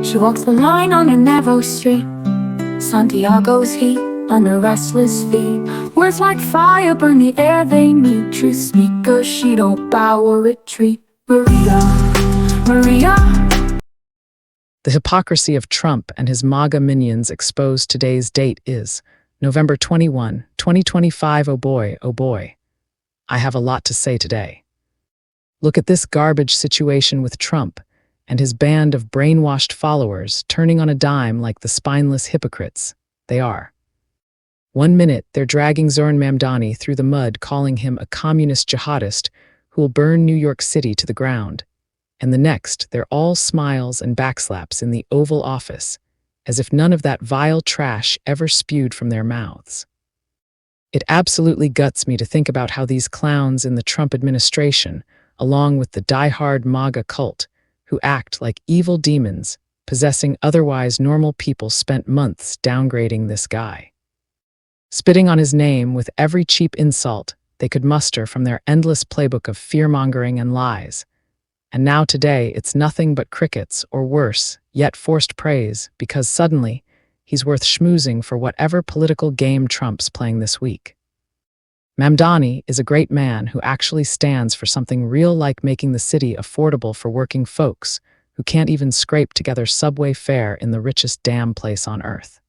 She walks the line on a narrow street, Santiago's heat on her restless feet. Words like fire burn the air they meet. Truth speaker, she don't bow or retreat. Maria, Maria. The hypocrisy of Trump and his MAGA minions exposed. Today's date is November 21, 2025. Oh boy. I have a lot to say today. Look at this garbage situation with Trump and his band of brainwashed followers turning on a dime like the spineless hypocrites they are. 1 minute, they're dragging Zoran Mamdani through the mud, calling him a communist jihadist who will burn New York City to the ground. And the next, they're all smiles and backslaps in the Oval Office, as if none of that vile trash ever spewed from their mouths. It absolutely guts me to think about how these clowns in the Trump administration, along with the die-hard MAGA cult, who act like evil demons, possessing otherwise normal people, spent months downgrading this guy. Spitting on his name with every cheap insult they could muster from their endless playbook of fear-mongering and lies. And now today, it's nothing but crickets, or worse, yet forced praise, because suddenly, he's worth schmoozing for whatever political game Trump's playing this week. Mamdani is a great man who actually stands for something real, like making the city affordable for working folks who can't even scrape together subway fare in the richest damn place on earth.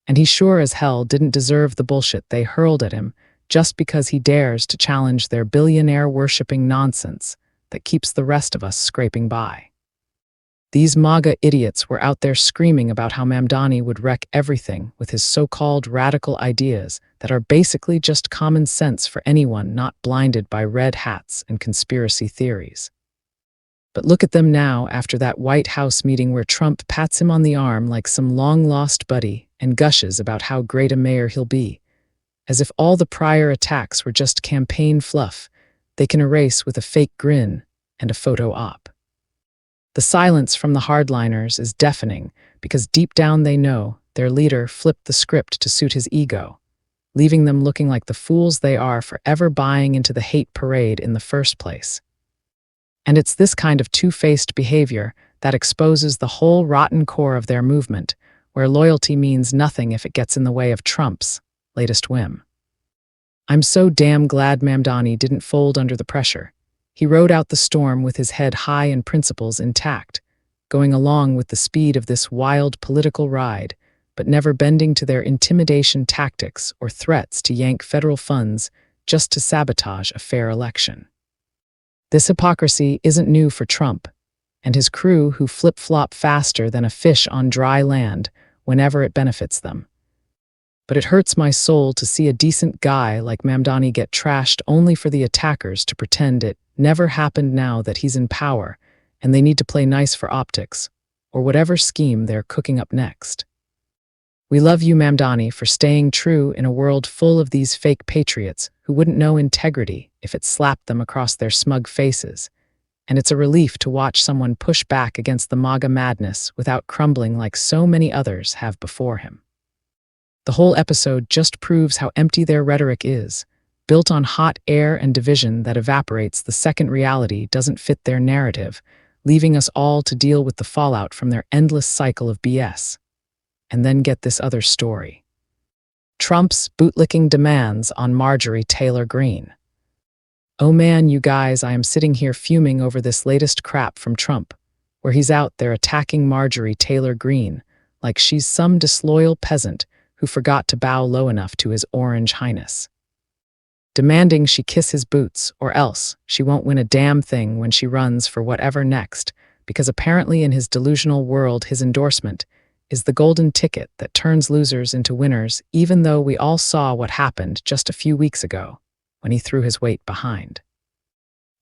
And he sure as hell didn't deserve the bullshit they hurled at him just because he dares to challenge their billionaire-worshipping nonsense that keeps the rest of us scraping by. These MAGA idiots were out there screaming about how Mamdani would wreck everything with his so-called radical ideas that are basically just common sense for anyone not blinded by red hats and conspiracy theories. But look at them now after that White House meeting where Trump pats him on the arm like some long-lost buddy and gushes about how great a mayor he'll be, as if all the prior attacks were just campaign fluff they can erase with a fake grin and a photo op. The silence from the hardliners is deafening because deep down they know their leader flipped the script to suit his ego, leaving them looking like the fools they are for ever buying into the hate parade in the first place. And it's this kind of two-faced behavior that exposes the whole rotten core of their movement, where loyalty means nothing if it gets in the way of Trump's latest whim. I'm so damn glad Mamdani didn't fold under the pressure. He rode out the storm with his head high and principles intact, going along with the speed of this wild political ride, but never bending to their intimidation tactics or threats to yank federal funds just to sabotage a fair election. This hypocrisy isn't new for Trump and his crew, who flip-flop faster than a fish on dry land whenever it benefits them. But it hurts my soul to see a decent guy like Mamdani get trashed only for the attackers to pretend it never happened now that he's in power and they need to play nice for optics, or whatever scheme they're cooking up next. We love you, Mamdani, for staying true in a world full of these fake patriots who wouldn't know integrity if it slapped them across their smug faces, and it's a relief to watch someone push back against the MAGA madness without crumbling like so many others have before him. The whole episode just proves how empty their rhetoric is, built on hot air and division that evaporates the second reality doesn't fit their narrative, leaving us all to deal with the fallout from their endless cycle of BS. And then get this other story. Trump's bootlicking demands on Marjorie Taylor Greene. Oh man, you guys, I am sitting here fuming over this latest crap from Trump, where he's out there attacking Marjorie Taylor Greene like she's some disloyal peasant who forgot to bow low enough to his orange highness. Demanding she kiss his boots, or else she won't win a damn thing when she runs for whatever next, because apparently in his delusional world his endorsement is the golden ticket that turns losers into winners, even though we all saw what happened just a few weeks ago when he threw his weight behind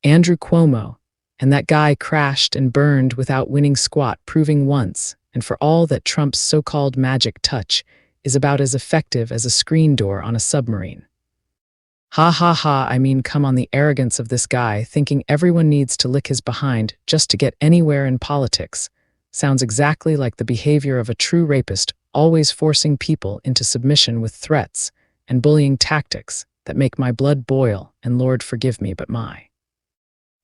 Andrew Cuomo, and that guy crashed and burned without winning squat, proving once and for all that Trump's so-called magic touch is about as effective as a screen door on a submarine. Ha ha ha, I mean, come on, the arrogance of this guy thinking everyone needs to lick his behind just to get anywhere in politics sounds exactly like the behavior of a true rapist, always forcing people into submission with threats and bullying tactics that make my blood boil, and Lord forgive me, but my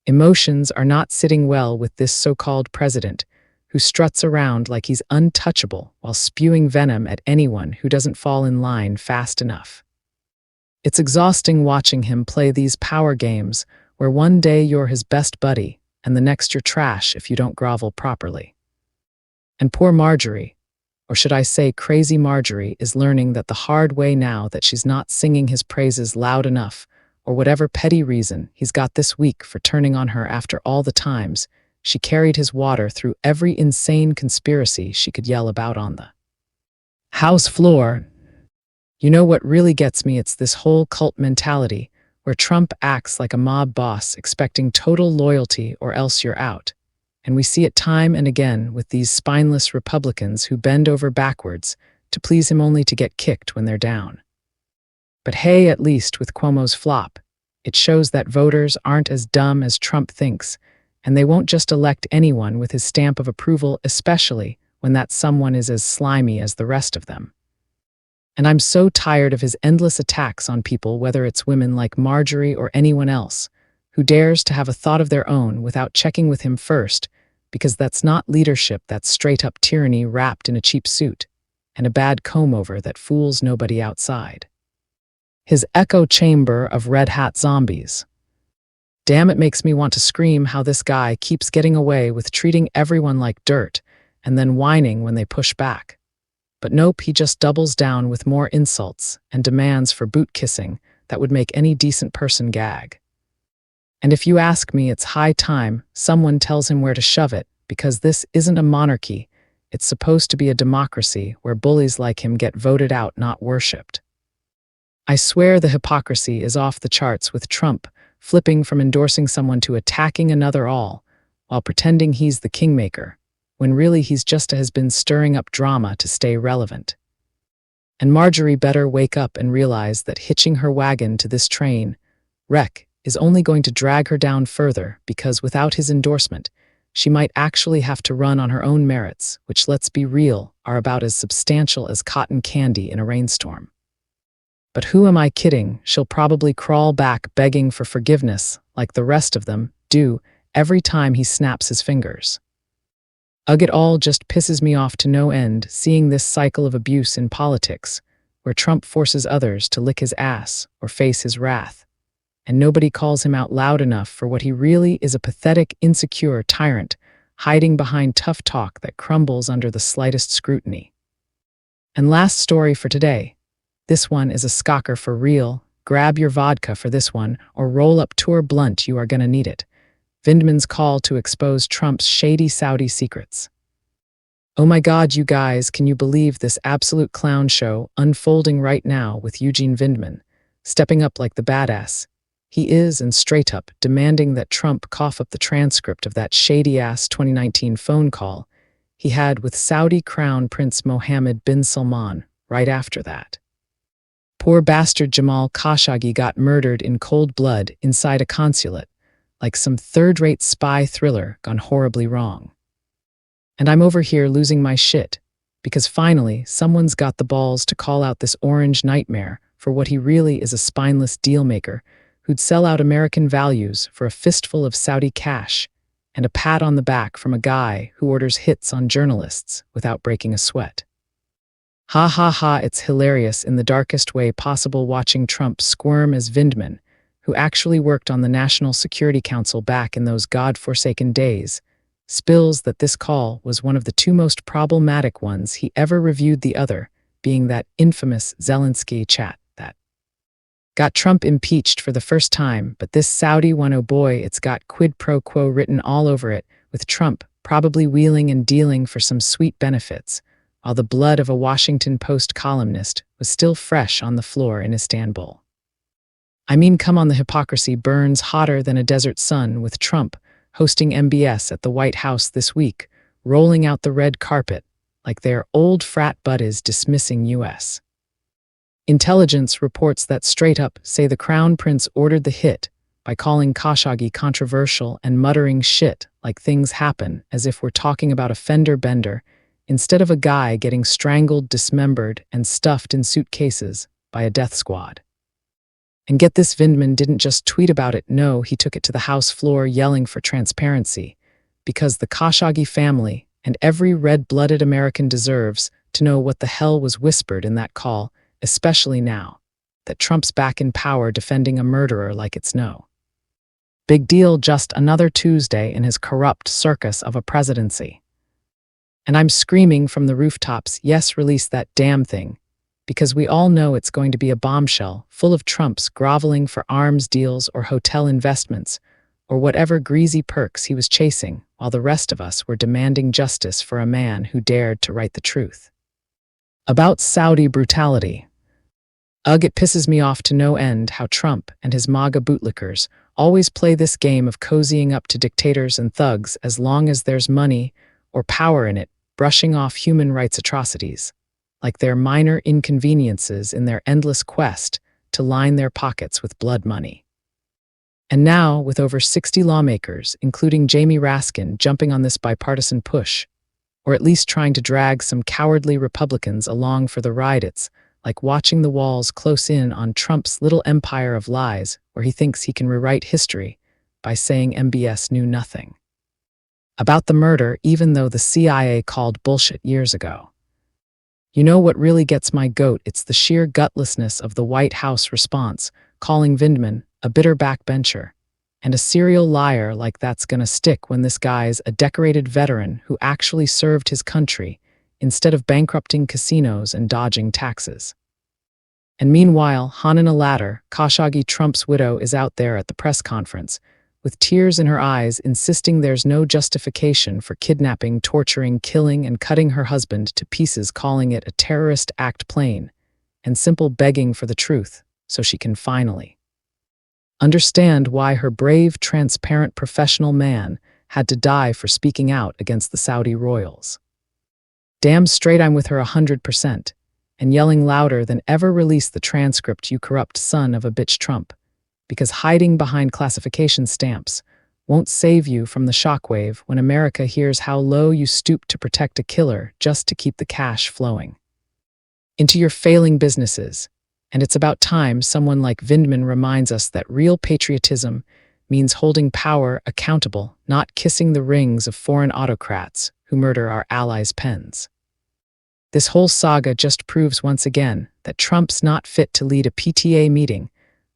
emotions are not sitting well with this so-called president, who struts around like he's untouchable while spewing venom at anyone who doesn't fall in line fast enough. It's exhausting watching him play these power games where one day you're his best buddy and the next you're trash if you don't grovel properly. And poor Marjorie, or should I say crazy Marjorie, is learning that the hard way now that she's not singing his praises loud enough, or whatever petty reason he's got this week for turning on her after all the times she carried his water through every insane conspiracy she could yell about on the House floor. You know what really gets me? It's this whole cult mentality where Trump acts like a mob boss expecting total loyalty or else you're out. And we see it time and again with these spineless Republicans who bend over backwards to please him only to get kicked when they're down. But hey, at least with Cuomo's flop, it shows that voters aren't as dumb as Trump thinks, and they won't just elect anyone with his stamp of approval, especially when that someone is as slimy as the rest of them. And I'm so tired of his endless attacks on people, whether it's women like Marjorie or anyone else, who dares to have a thought of their own without checking with him first, because that's not leadership, that's straight-up tyranny wrapped in a cheap suit, and a bad comb-over that fools nobody outside. His echo chamber of red hat zombies. Damn, it makes me want to scream how this guy keeps getting away with treating everyone like dirt and then whining when they push back. But nope, he just doubles down with more insults and demands for boot kissing that would make any decent person gag. And if you ask me, it's high time someone tells him where to shove it, because this isn't a monarchy. It's supposed to be a democracy where bullies like him get voted out, not worshipped. I swear the hypocrisy is off the charts with Trump flipping from endorsing someone to attacking another all, while pretending he's the kingmaker, when really he's just has been stirring up drama to stay relevant. And Marjorie better wake up and realize that hitching her wagon to this train wreck is only going to drag her down further, because without his endorsement, she might actually have to run on her own merits, which, let's be real, are about as substantial as cotton candy in a rainstorm. But who am I kidding? She'll probably crawl back begging for forgiveness, like the rest of them do every time he snaps his fingers. Ugh, it all just pisses me off to no end, seeing this cycle of abuse in politics, where Trump forces others to lick his ass or face his wrath, and nobody calls him out loud enough for what he really is: a pathetic, insecure tyrant, hiding behind tough talk that crumbles under the slightest scrutiny. And last story for today. This one is a scocker for real. Grab your vodka for this one, or roll up Tour Blunt, you are gonna need it. Vindman's call to expose Trump's shady Saudi secrets. Oh my God, you guys, can you believe this absolute clown show unfolding right now with Eugene Vindman, stepping up like the badass he is and straight up demanding that Trump cough up the transcript of that shady-ass 2019 phone call he had with Saudi Crown Prince Mohammed bin Salman right after that. Poor bastard Jamal Khashoggi got murdered in cold blood inside a consulate, like some third-rate spy thriller gone horribly wrong. And I'm over here losing my shit, because finally someone's got the balls to call out this orange nightmare for what he really is: a spineless dealmaker who'd sell out American values for a fistful of Saudi cash and a pat on the back from a guy who orders hits on journalists without breaking a sweat. Ha ha ha, it's hilarious in the darkest way possible watching Trump squirm as Vindman, who actually worked on the National Security Council back in those God-forsaken days, spills that this call was one of the two most problematic ones he ever reviewed, the other being that infamous Zelensky chat that got Trump impeached for the first time. But this Saudi one, oh boy, it's got quid pro quo written all over it, with Trump probably wheeling and dealing for some sweet benefits, while the blood of a Washington Post columnist was still fresh on the floor in Istanbul. I mean, come on, the hypocrisy burns hotter than a desert sun, with Trump hosting MBS at the White House this week, rolling out the red carpet like their old frat buddies dismissing U.S. intelligence reports that straight up say the Crown Prince ordered the hit by calling Khashoggi controversial and muttering shit like things happen, as if we're talking about a fender bender instead of a guy getting strangled, dismembered, and stuffed in suitcases by a death squad. And get this, Vindman didn't just tweet about it, no, he took it to the House floor yelling for transparency, because the Khashoggi family and every red-blooded American deserves to know what the hell was whispered in that call, especially now that Trump's back in power defending a murderer like it's no big deal, just another Tuesday in his corrupt circus of a presidency. And I'm screaming from the rooftops, yes, release that damn thing, because we all know it's going to be a bombshell full of Trumps groveling for arms deals or hotel investments, or whatever greasy perks he was chasing, while the rest of us were demanding justice for a man who dared to write the truth about Saudi brutality. Ugh, it pisses me off to no end how Trump and his MAGA bootlickers always play this game of cozying up to dictators and thugs as long as there's money or power in it, brushing off human rights atrocities, like they're minor inconveniences in their endless quest to line their pockets with blood money. And now, with over 60 lawmakers, including Jamie Raskin, jumping on this bipartisan push, or at least trying to drag some cowardly Republicans along for the ride, it's like watching the walls close in on Trump's little empire of lies where he thinks he can rewrite history by saying MBS knew nothing about the murder, even though the CIA called bullshit years ago. You know what really gets my goat? It's the sheer gutlessness of the White House response, calling Vindman a bitter backbencher and a serial liar like that's gonna stick when this guy's a decorated veteran who actually served his country instead of bankrupting casinos and dodging taxes. And meanwhile, Hanina Latter, Khashoggi Trump's widow, is out there at the press conference, with tears in her eyes, insisting there's no justification for kidnapping, torturing, killing, and cutting her husband to pieces, calling it a terrorist act plain, and simple begging for the truth so she can finally understand why her brave, transparent, professional man had to die for speaking out against the Saudi royals. Damn straight I'm with her 100%, and yelling louder than ever, release the transcript, you corrupt son of a bitch Trump, because hiding behind classification stamps won't save you from the shockwave when America hears how low you stoop to protect a killer just to keep the cash flowing into your failing businesses. And it's about time someone like Vindman reminds us that real patriotism means holding power accountable, not kissing the rings of foreign autocrats who murder our allies' pens. This whole saga just proves once again that Trump's not fit to lead a PTA meeting,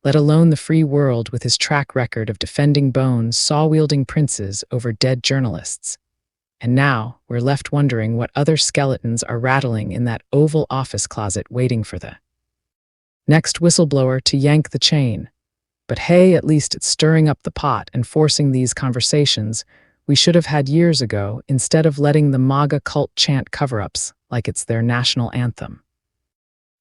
let alone the free world, with his track record of defending bones, saw-wielding princes over dead journalists. And now we're left wondering what other skeletons are rattling in that Oval Office closet waiting for the next whistleblower to yank the chain. But hey, at least it's stirring up the pot and forcing these conversations we should have had years ago, instead of letting the MAGA cult chant cover-ups like it's their national anthem.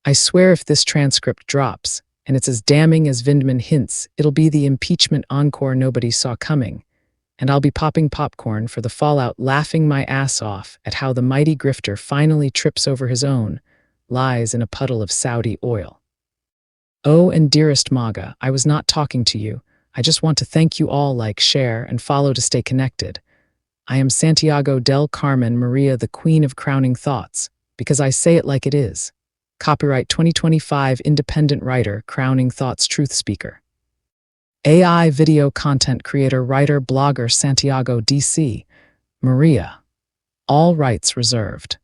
I swear if this transcript drops, and it's as damning as Vindman hints, it'll be the impeachment encore nobody saw coming, and I'll be popping popcorn for the fallout, laughing my ass off at how the mighty grifter finally trips over his own lies in a puddle of Saudi oil. Oh, and dearest MAGA, I was not talking to you. I just want to thank you all, like, share, and follow to stay connected. I am Santiago del Carmen Maria, the Queen of Crowning Thoughts, because I say it like it is. Copyright 2025, independent writer, Crowning Thoughts truth speaker. AI video content creator, writer, blogger, Santiago DC Maria. All rights reserved.